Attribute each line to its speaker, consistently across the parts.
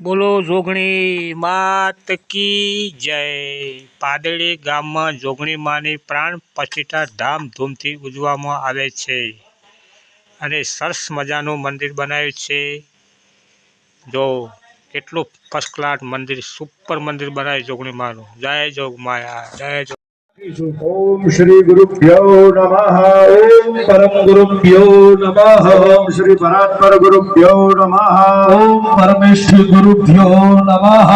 Speaker 1: બોલો જોગણી માત કી જય। પાદળી ગામમાં જોગણી માની પ્રાણ પ્રતિષ્ઠા ધામધૂમથી ઉજવવામાં આવે છે અને સરસ મજાનું મંદિર બનાવ્યું છે। જો કેટલું ફર્સ્ટ ક્લાસ મંદિર, સુપર મંદિર બનાવ્યું જોગણી માનું। જય જોગ માયા, જય જોગ।
Speaker 2: ओम श्री गुरुभ्यो नमः। ओम परम गुरुभ्यो नमः। ओम श्री परात्पर गुरुभ्यो नमः। ओम परमेश्वर गुरुभ्यो नमः।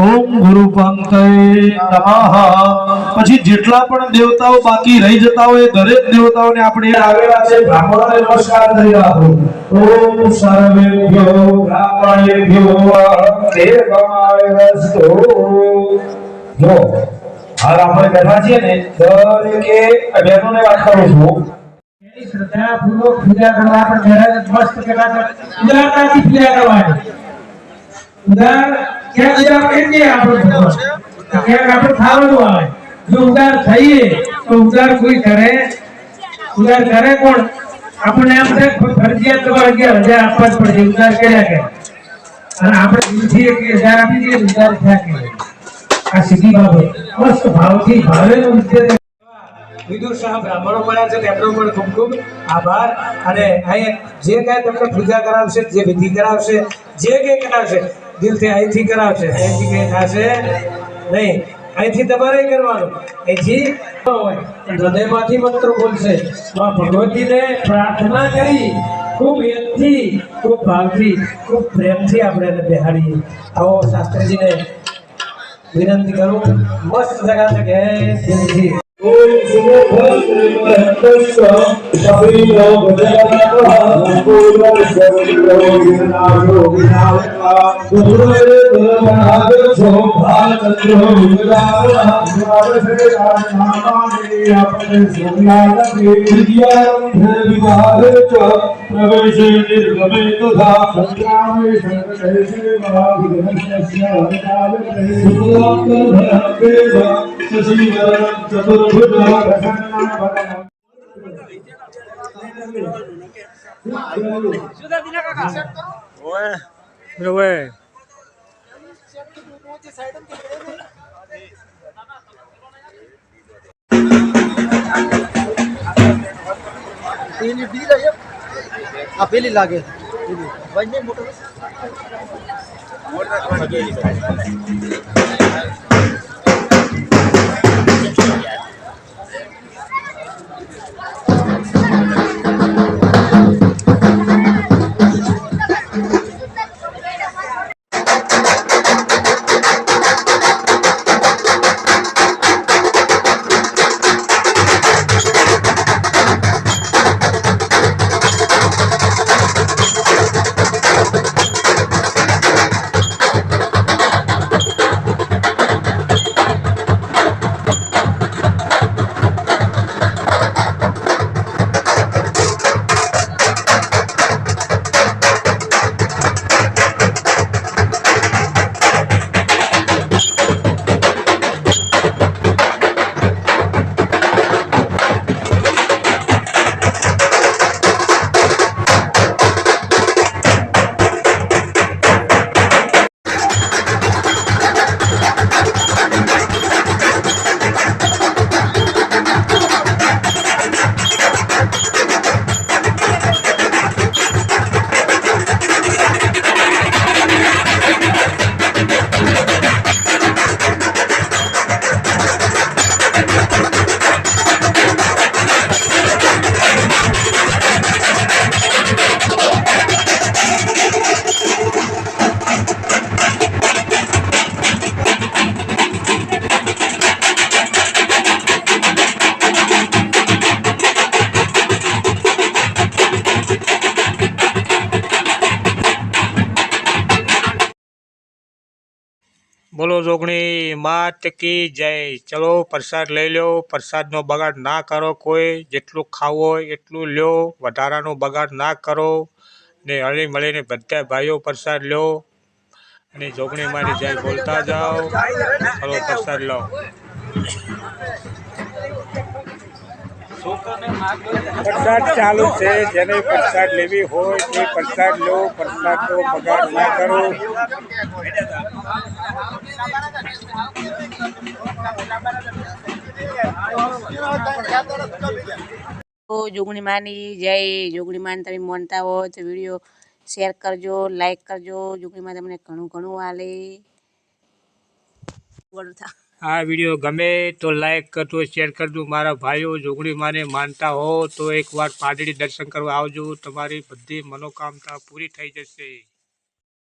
Speaker 2: ओम गुरु पंते नमः। પછી જેટલા પણ દેવતાઓ બાકી રહી જતા હોય દરેક દેવતાઓને આપણે આવેલા છે બ્રાહ્મણોને નમસ્કાર કરી રાખો। ઓમ સર્વેભ્યો બ્રાહ્મણેભ્યો દેવમાયસ્તો। જો हाल આપણે બેઠા છીએ ને દરેકે બહેનોને વાત કરું છું એની શ્રદ્ધાપૂર્વક પૂજા કરવા પણ મહારાજ મસ્ત કહેતા ઉદારતાથી પૂજા કરવાની। ઉદાર ક્યાં ઉદાર કેમ આપણે ક્યાં આપણે ખાવાનું આવે જો ઉદાર થઈએ તો ઉદાર કોઈ કરે કોણ આપણે એમ છે ફરજિયાત તમારે 11,000 આપવા જ પડે ઉદાર કર્યા કે અને આપણે દિલથી 1,000 આપી દઈએ ઉદાર થયા કે આ સીધી બાબત મસ્ત ભાવથી ભાવેનો વિદુર સાહેબ બ્રાહ્મણો મળ્યા છે તેમનો પણ ખૂબ ખૂબ આભાર। અને અહીં જે કાંઈ તમને પૂજા કરાવશે, જે વિધિ કરાવશે, જે કંઈ કરાવશે દિલથી અહીંથી કરાવશે, અહીંથી કંઈ થશે નહીં। અહીંથી તમારે કરવાનું, અહીંથી હૃદયમાંથી મંત્ર બોલશે, ભગવતીને પ્રાર્થના કરી ખૂબ યજ્ઞથી, ખૂબ ભાવથી, ખૂબ પ્રેમથી આપણે એને બેહાડીએ। આવો શાસ્ત્રીજીને विनंती करूं मस्त जगह से गए दिल्ली। ओम सुनो भद्र महतस्व शबरीलो भजनः पूर्व शबरीलो विनाशो विनाशा गुरुरे धर्मराजो भारतद्रो विनाशः गुरुरे नामानि अपने सोमनाथि विद्यारंभ विवाहे च प्रवेशे निर्गमे तथा संग्रामे संकटेषु महाविघ्नस्य हरिताय
Speaker 3: पेली लागे मोटर
Speaker 1: બોલો જોગણી માત કી જય। ચલો પ્રસાદ લઈ લો, પ્રસાદનો બગાડ ના કરો કોઈ, જેટલું ખાવું હોય એટલું લ્યો, વધારાનો બગાડ ના કરો ને હળી મળીને બધા ભાઈઓ પ્રસાદ લો અને જોગણી મારી જય બોલતા જાઓ। ચલો પ્રસાદ લો। પ્રસાદ ચાલુ છે. જેને પ્રસાદ લેવી હોય તે પ્રસાદ લો. પ્રસાદનો બગાડ ના કરો.
Speaker 4: જોગણી માની જય. જોગણી માને તમે માનતા હો તો વિડીયો શેર કરજો, લાઈક કરજો. જોગણી માં તમને ઘણું ઘણું આલે.
Speaker 1: આ વિડીયો ગમે તો લાઈક કરજો, શેર કરજો. મારા ભાઈઓ જોગણી માને માનતા હો તો એકવાર પાદળી દર્શન કરવા આવજો. તમારી બધી મનોકામના પૂરી થઈ જશે.